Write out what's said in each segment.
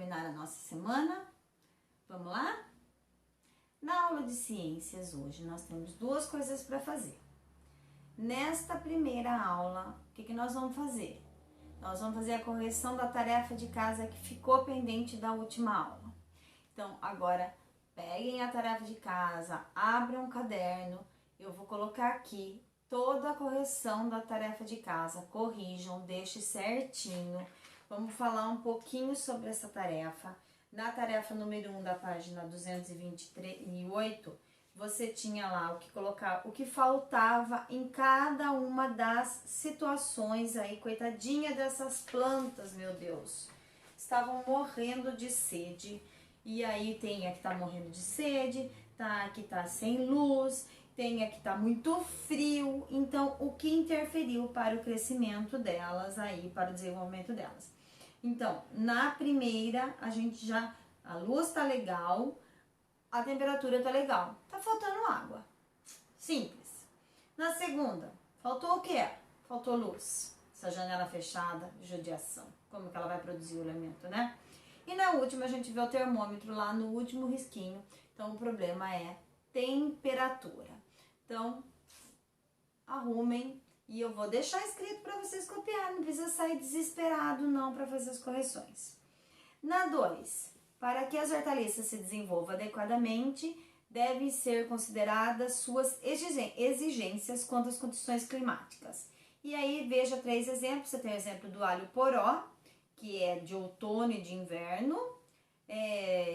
terminar a nossa semana? Vamos lá? Na aula de ciências hoje nós temos duas coisas para fazer. Nesta primeira aula, o que nós vamos fazer? Nós vamos fazer a correção da tarefa de casa que ficou pendente da última aula. Então, agora, peguem a tarefa de casa, abram um caderno, eu vou colocar aqui toda a correção da tarefa de casa, corrijam, deixe certinho. Vamos falar um pouquinho sobre essa tarefa. Na tarefa número 1 da página 228, você tinha lá o que colocar, o que faltava em cada uma das situações aí, coitadinha dessas plantas, meu Deus. Estavam morrendo de sede. E aí tem a que tá morrendo de sede, tá, a que tá sem luz, tem a que tá muito frio. Então, o que interferiu para o crescimento delas aí, para o desenvolvimento delas? Então, na primeira, a luz tá legal, a temperatura tá legal. Tá faltando água. Simples. Na segunda, faltou o quê? Faltou luz. Essa janela fechada, judiação. Como que ela vai produzir o elemento, né? E na última, a gente vê o termômetro lá no último risquinho. Então, o problema é temperatura. Então, arrumem. E eu vou deixar escrito para vocês copiar. Não precisa sair desesperado, não, para fazer as correções. Na 2, para que as hortaliças se desenvolvam adequadamente, devem ser consideradas suas exigências quanto às condições climáticas. E aí, veja 3 exemplos. Você tem o exemplo do alho poró, que é de outono e de inverno,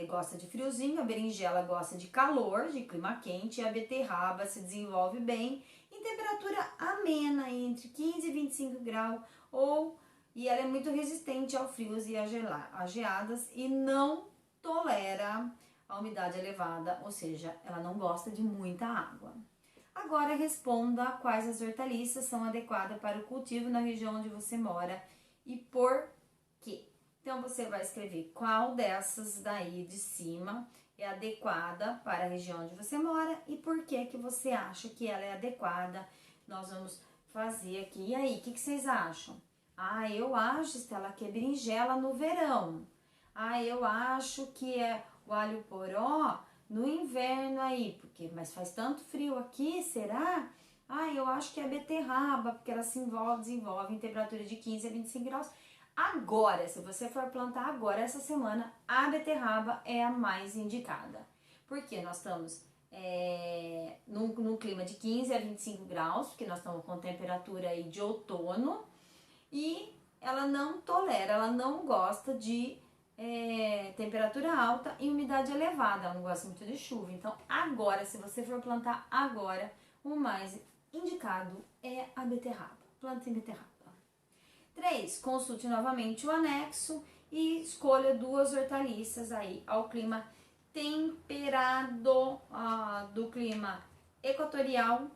gosta de friozinho. A berinjela gosta de calor, de clima quente. E a beterraba se desenvolve bem em temperatura amena, entre 15 e 25 graus, e ela é muito resistente ao frio e às geadas e não tolera a umidade elevada, ou seja, ela não gosta de muita água. Agora responda quais as hortaliças são adequadas para o cultivo na região onde você mora e por quê. Então, você vai escrever qual dessas daí de cima é adequada para a região onde você mora e por que que você acha que ela é adequada. Nós vamos fazer aqui. E aí, o que vocês acham? Ah, eu acho, Estela, que é berinjela no verão. Ah, eu acho que é o alho poró no inverno aí, mas faz tanto frio aqui, será? Ah, eu acho que é beterraba, porque ela se desenvolve em temperatura de 15 a 25 graus. Agora, se você for plantar agora, essa semana, a beterraba é a mais indicada. Porque nós estamos num clima de 15 a 25 graus, porque nós estamos com temperatura aí de outono, e ela não tolera, ela não gosta de temperatura alta e umidade elevada, ela não gosta muito de chuva. Então, agora, se você for plantar agora, o mais indicado é a beterraba. Plante beterraba. 3. Consulte novamente o anexo e escolha 2 hortaliças aí ao clima temperado, do clima equatorial,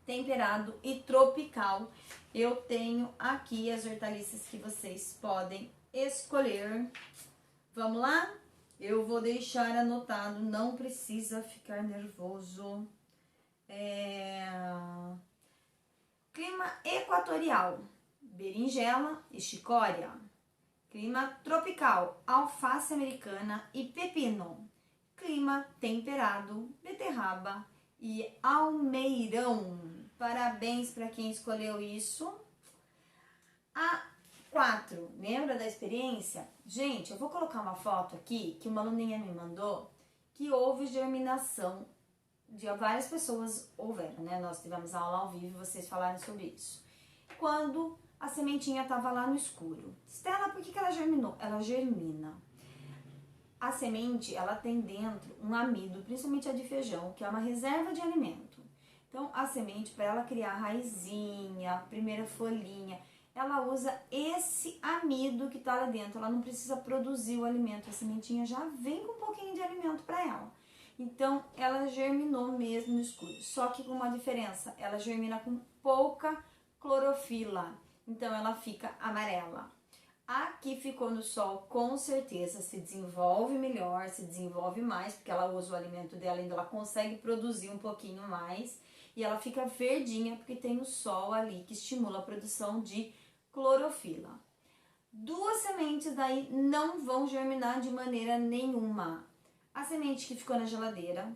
temperado e tropical. Eu tenho aqui as hortaliças que vocês podem escolher. Vamos lá? Eu vou deixar anotado, não precisa ficar nervoso. Clima equatorial, berinjela e chicória. Clima tropical, alface americana e pepino. Clima temperado, beterraba e almeirão. Parabéns para quem escolheu isso. A 4, lembra da experiência? Gente, eu vou colocar uma foto aqui que uma aluninha me mandou que houve germinação de várias pessoas houveram, né? Nós tivemos aula ao vivo e vocês falaram sobre isso. Quando a sementinha estava lá no escuro. Estela, por que ela germinou? Ela germina. A semente, ela tem dentro um amido, principalmente a de feijão, que é uma reserva de alimento. Então, a semente, para ela criar a raizinha, a primeira folhinha, ela usa esse amido que está lá dentro. Ela não precisa produzir o alimento, a sementinha já vem com um pouquinho de alimento para ela. Então, ela germinou mesmo no escuro. Só que com uma diferença, ela germina com pouca clorofila. Então, ela fica amarela. A que ficou no sol, com certeza, se desenvolve melhor, se desenvolve mais, porque ela usa o alimento dela, ainda ela consegue produzir um pouquinho mais. E ela fica verdinha, porque tem o sol ali, que estimula a produção de clorofila. 2 sementes daí não vão germinar de maneira nenhuma. A semente que ficou na geladeira,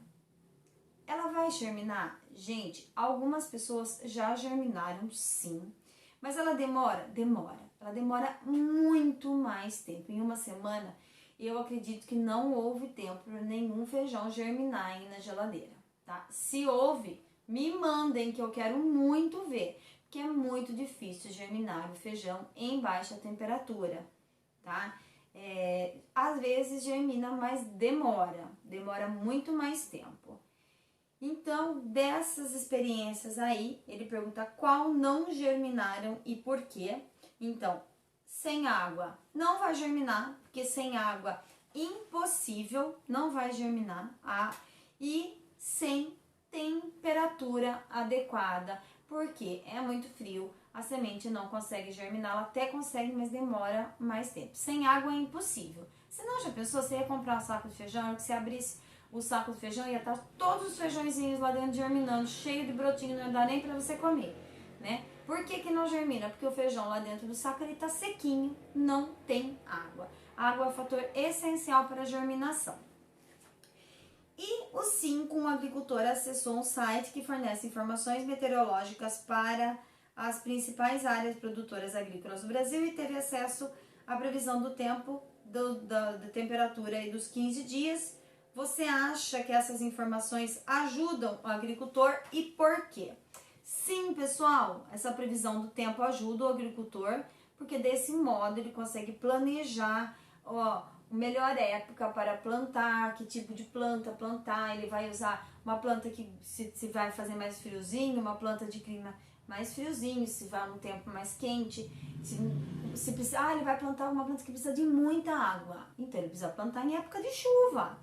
ela vai germinar? Gente, algumas pessoas já germinaram sim, mas ela demora? Demora. Ela demora muito mais tempo. Em uma semana, eu acredito que não houve tempo para nenhum feijão germinar aí na geladeira, tá? Se houve, me mandem que eu quero muito ver, porque é muito difícil germinar o feijão em baixa temperatura, tá? Às vezes germina, mas demora muito mais tempo. Então, dessas experiências aí, ele pergunta qual não germinaram e por quê. Então, sem água não vai germinar, porque sem água impossível, não vai germinar. E sem temperatura adequada, porque é muito frio, a semente não consegue germinar, ela até consegue, mas demora mais tempo. Sem água é impossível. Você não já pensou, você ia comprar um saco de feijão, que você abrisse o saco de feijão, ia estar todos os feijõezinhos lá dentro germinando, cheio de brotinho, não ia dar nem pra você comer, né? Por que não germina? Porque o feijão lá dentro do saco, ele tá sequinho, não tem água. A água é um fator essencial para a germinação. E o 5, um agricultor acessou um site que fornece informações meteorológicas para as principais áreas produtoras agrícolas do Brasil e teve acesso à previsão do tempo, da temperatura e dos 15 dias. Você acha que essas informações ajudam o agricultor e por quê? Sim, pessoal, essa previsão do tempo ajuda o agricultor, porque desse modo ele consegue planejar a melhor época para plantar, que tipo de planta plantar. Ele vai usar uma planta que se vai fazer mais friozinho, uma planta de clima mais friozinho, se vai um tempo mais quente, se precisa, ele vai plantar uma planta que precisa de muita água, então ele precisa plantar em época de chuva,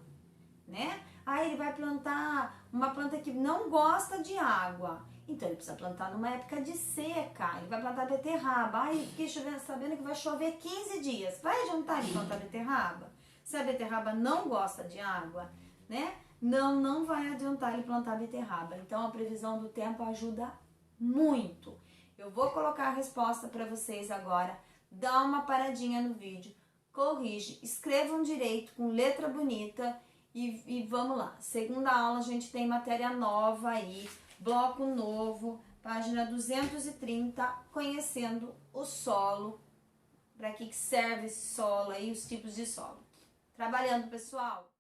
né? Aí ele vai plantar uma planta que não gosta de água, então ele precisa plantar numa época de seca. Ele vai plantar beterraba. Aí fiquei sabendo que vai chover 15 dias. Vai adiantar ele plantar beterraba? Se a beterraba não gosta de água, né? Não vai adiantar ele plantar beterraba. Então a previsão do tempo ajuda muito. Eu vou colocar a resposta para vocês agora. Dá uma paradinha no vídeo, corrige, escrevam direito com letra bonita e vamos lá. Segunda aula a gente tem matéria nova aí, bloco novo, página 230, conhecendo o solo, para que serve esse solo aí, os tipos de solo. Trabalhando, pessoal!